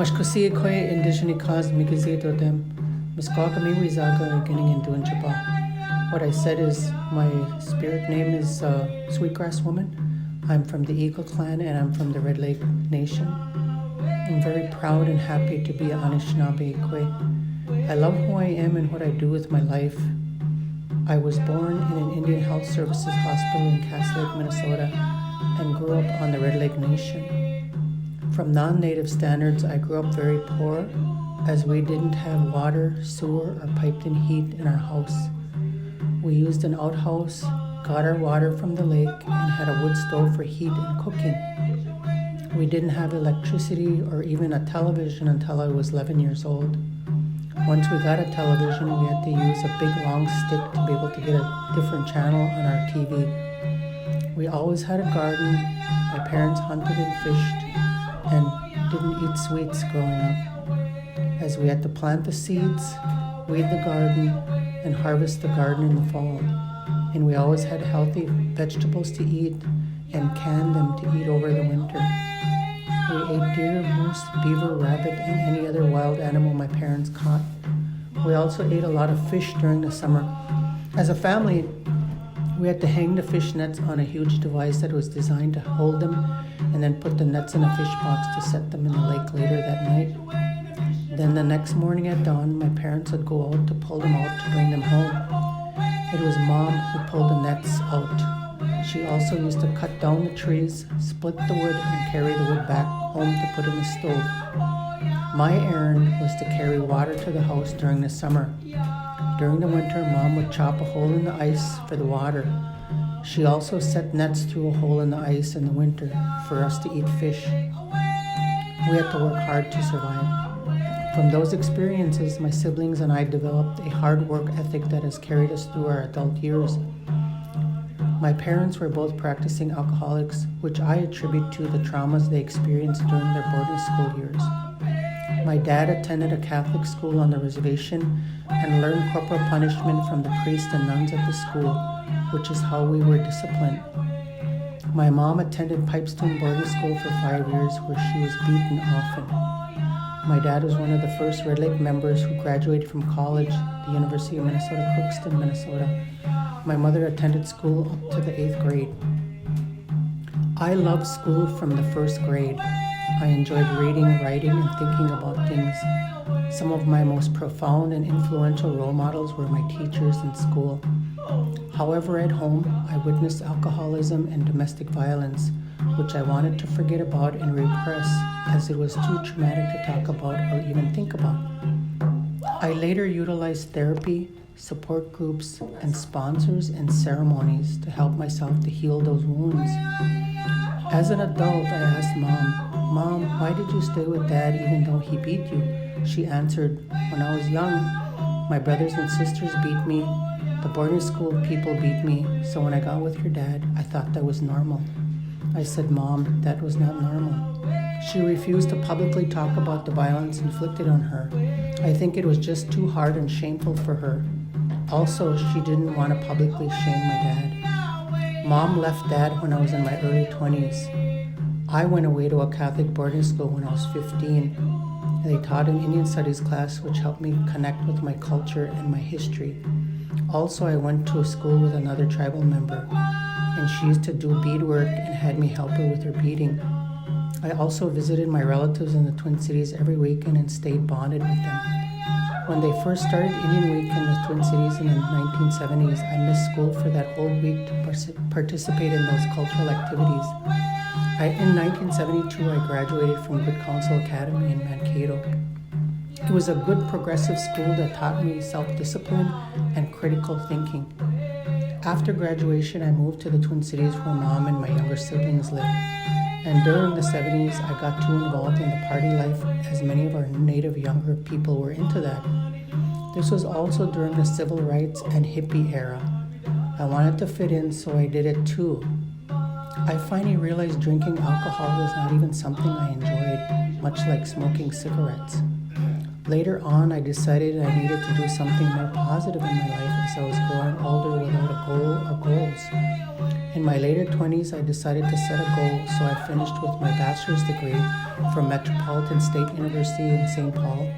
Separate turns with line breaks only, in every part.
Mashkusi kwe indigeni kaz mikizito them. Miskaka miwi zaga getting into Unchapa. What I said is my spirit name is Sweetgrass Woman. I'm from the Eagle Clan and I'm from the Red Lake Nation. I'm very proud and happy to be an Anishinaabe Kwe. I love who I am and what I do with my life. I was born in an Indian Health Services hospital in Cass Lake, Minnesota, and grew up on the Red Lake Nation. From non-native standards, I grew up very poor, as we didn't have water, sewer, or piped-in heat in our house. We used an outhouse, got our water from the lake, and had a wood stove for heat and cooking. We didn't have electricity or even a television until I was 11 years old. Once we got a television, we had to use a big long stick to be able to get a different channel on our TV. We always had a garden. My parents hunted and fished and didn't eat sweets growing up, as we had to plant the seeds, weed the garden, and harvest the garden in the fall. And we always had healthy vegetables to eat and canned them to eat over the winter. We ate deer, moose, beaver, rabbit, and any other wild animal my parents caught. We also ate a lot of fish during the summer. As a family, we had to hang the fish nets on a huge device that was designed to hold them and then put the nets in a fish box to set them in the lake later that night. Then the next morning at dawn, my parents would go out to pull them out to bring them home. It was Mom who pulled the nets out. She also used to cut down the trees, split the wood, and carry the wood back home to put in the stove. My errand was to carry water to the house during the summer. During the winter, Mom would chop a hole in the ice for the water. She also set nets through a hole in the ice in the winter for us to eat fish. We had to work hard to survive. From those experiences, my siblings and I developed a hard work ethic that has carried us through our adult years. My parents were both practicing alcoholics, which I attribute to the traumas they experienced during their boarding school years. My dad attended a Catholic school on the reservation and learned corporal punishment from the priests and nuns at the school, which is how we were disciplined. My mom attended Pipestone boarding school for 5 years, where she was beaten often. My dad was one of the first Red Lake members who graduated from college, the University of Minnesota, Crookston, Minnesota. My mother attended school up to the 8th grade. I loved school from the 1st grade. I enjoyed reading, writing, and thinking about things. Some of my most profound and influential role models were my teachers in school. However, at home, I witnessed alcoholism and domestic violence, which I wanted to forget about and repress, as it was too traumatic to talk about or even think about. I later utilized therapy, support groups, and sponsors and ceremonies to help myself to heal those wounds. As an adult, I asked Mom, why did you stay with Dad even though he beat you? She answered, when I was young, my brothers and sisters beat me, the boarding school people beat me, so when I got with your dad, I thought that was normal. I said, Mom, that was not normal. She refused to publicly talk about the violence inflicted on her. I think it was just too hard and shameful for her. Also, she didn't want to publicly shame my dad. Mom left Dad when I was in my early 20s. I went away to a Catholic boarding school when I was 15. They taught an Indian Studies class, which helped me connect with my culture and my history. Also, I went to a school with another tribal member, and she used to do beadwork and had me help her with her beading. I also visited my relatives in the Twin Cities every weekend and stayed bonded with them. When they first started Indian Week in the Twin Cities in the 1970s, I missed school for that whole week to participate in those cultural activities. In 1972, I graduated from Good Counsel Academy in Mankato. It was a good progressive school that taught me self-discipline and critical thinking. After graduation, I moved to the Twin Cities where Mom and my younger siblings lived. And during the 70s, I got too involved in the party life, as many of our native younger people were into that. This was also during the civil rights and hippie era. I wanted to fit in, so I did it too. I finally realized drinking alcohol was not even something I enjoyed, much like smoking cigarettes. Later on, I decided I needed to do something more positive in my life as I was growing older without a goal or goals. In my later 20s, I decided to set a goal, so I finished with my bachelor's degree from Metropolitan State University in St. Paul.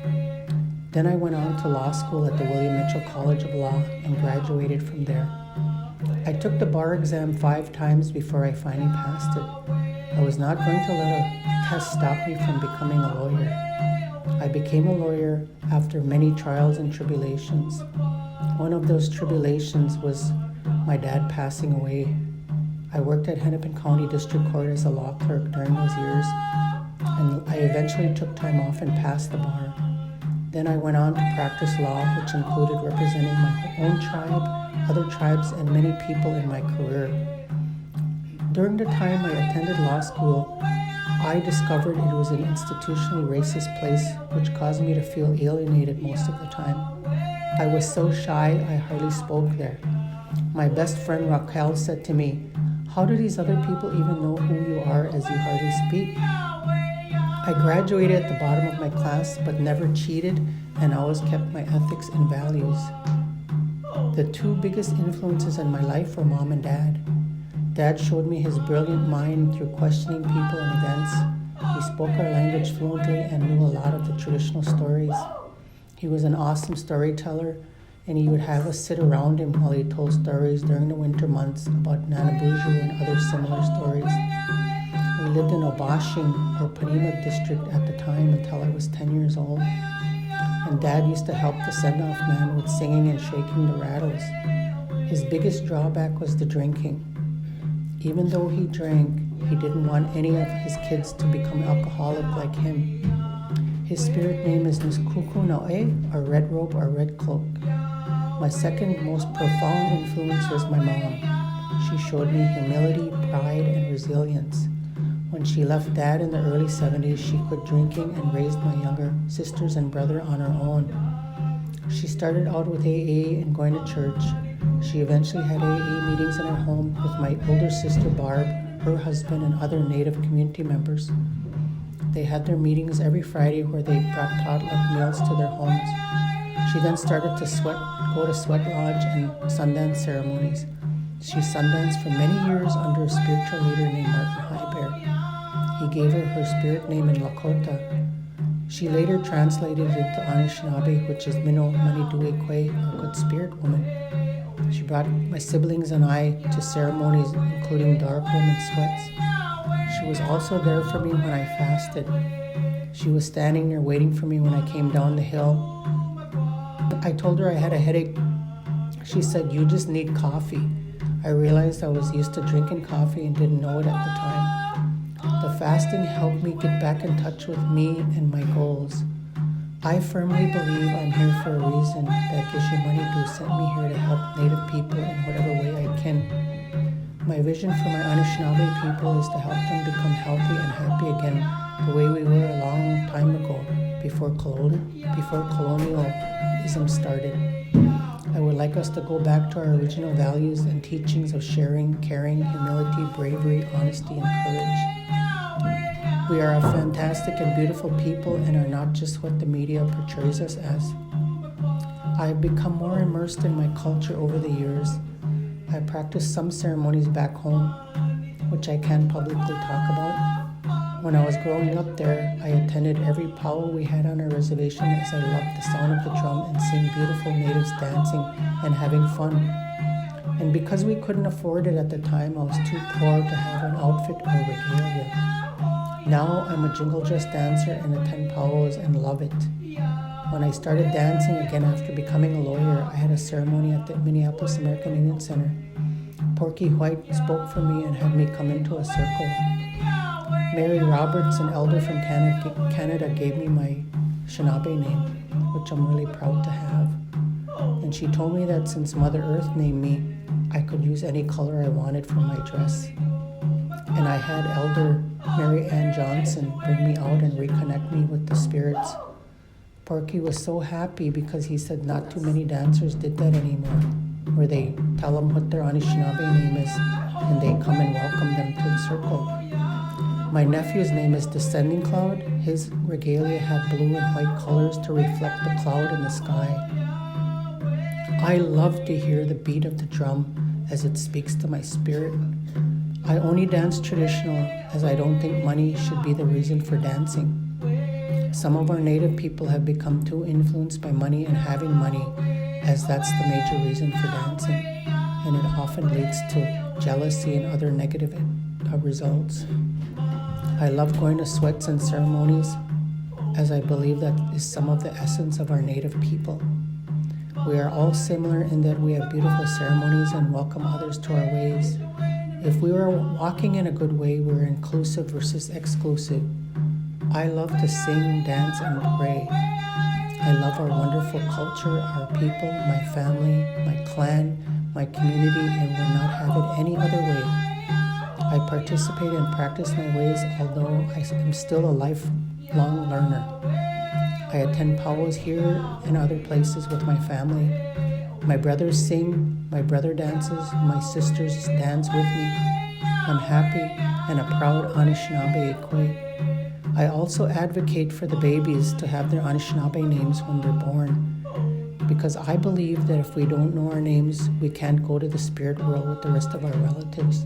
Then I went on to law school at the William Mitchell College of Law and graduated from there. I took the bar exam 5 times before I finally passed it. I was not going to let a test stop me from becoming a lawyer. I became a lawyer after many trials and tribulations. One of those tribulations was my dad passing away. I worked at Hennepin County District Court as a law clerk during those years, and I eventually took time off and passed the bar. Then I went on to practice law, which included representing my own tribe, other tribes, and many people in my career. During the time I attended law school, I discovered it was an institutionally racist place, which caused me to feel alienated most of the time. I was so shy, I hardly spoke there. My best friend Raquel said to me, "How do these other people even know who you are as you hardly speak?" I graduated at the bottom of my class, but never cheated and always kept my ethics and values. The 2 biggest influences in my life were Mom and Dad. Dad showed me his brilliant mind through questioning people and events. He spoke our language fluently and knew a lot of the traditional stories. He was an awesome storyteller, and he would have us sit around him while he told stories during the winter months about Nanabuju and other similar stories. We lived in Obashing, or Panema district at the time, until I was 10 years old. And Dad used to help the send-off man with singing and shaking the rattles. His biggest drawback was the drinking. Even though he drank, he didn't want any of his kids to become alcoholic like him. His spirit name is Niskuku Nae, or Red Robe or Red Cloak. My second most profound influence was my mom. She showed me humility, pride, and resilience. When she left Dad in the early 70s, she quit drinking and raised my younger sisters and brother on her own. She started out with AA and going to church. She eventually had AA meetings in her home with my older sister Barb, her husband, and other Native community members. They had their meetings every Friday where they brought potluck meals to their homes. She then started to go to sweat lodge and Sundance ceremonies. She sundanced for many years under a spiritual leader named Martin Highbear. He gave her her spirit name in Lakota. She later translated it into Anishinaabe, which is Mino Manidue Kwe, or Good Spirit Woman. She brought my siblings and I to ceremonies, including darkroom and sweats. She was also there for me when I fasted. She was standing there waiting for me when I came down the hill. I told her I had a headache. She said, "You just need coffee." I realized I was used to drinking coffee and didn't know it at the time. The fasting helped me get back in touch with me and my goals. I firmly believe I'm here for a reason, that Gishimanidu sent me here to help Native people in whatever way I can. My vision for my Anishinaabe people is to help them become healthy and happy again the way we were a long time ago, before colonialism started. I would like us to go back to our original values and teachings of sharing, caring, humility, bravery, honesty, and courage. We are a fantastic and beautiful people and are not just what the media portrays us as. I have become more immersed in my culture over the years. I practice some ceremonies back home, which I can't publicly talk about. When I was growing up there, I attended every powwow we had on our reservation as I loved the sound of the drum and seeing beautiful natives dancing and having fun. And because we couldn't afford it at the time, I was too poor to have an outfit or regalia. Now I'm a jingle dress dancer and attend powwows and love it. When I started dancing again after becoming a lawyer, I had a ceremony at the Minneapolis American Indian Center. Porky White spoke for me and had me come into a circle. Mary Roberts, an elder from Canada, gave me my Anishinaabe name, which I'm really proud to have. And she told me that since Mother Earth named me, I could use any color I wanted for my dress. And I had Elder Mary Ann Johnson bring me out and reconnect me with the spirits. Porky was so happy because he said not too many dancers did that anymore, where they tell them what their Anishinaabe name is and they come and welcome them to the circle. My nephew's name is Descending Cloud. His regalia had blue and white colors to reflect the cloud in the sky. I love to hear the beat of the drum as it speaks to my spirit. I only dance traditional as I don't think money should be the reason for dancing. Some of our native people have become too influenced by money and having money, as that's the major reason for dancing, and it often leads to jealousy and other negative results. I love going to sweats and ceremonies, as I believe that is some of the essence of our native people. We are all similar in that we have beautiful ceremonies and welcome others to our ways. If we were walking in a good way, we're inclusive versus exclusive. I love to sing, dance, and pray. I love our wonderful culture, our people, my family, my clan, my community, and will not have it any other way. I participate and practice my ways, although I am still a lifelong learner. I attend powwows here and other places with my family. My brothers sing, my brother dances, my sisters dance with me. I'm happy and a proud Anishinaabe Ikwe. I also advocate for the babies to have their Anishinaabe names when they're born, because I believe that if we don't know our names, we can't go to the spirit world with the rest of our relatives.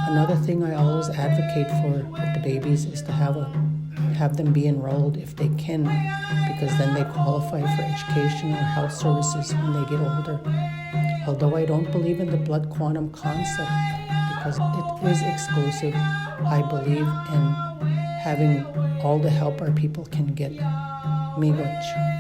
Another thing I always advocate for with the babies is to have them be enrolled if they can, because then they qualify for education or health services when they get older. Although I don't believe in the blood quantum concept because it is exclusive, I believe in having all the help our people can get. Miigwech.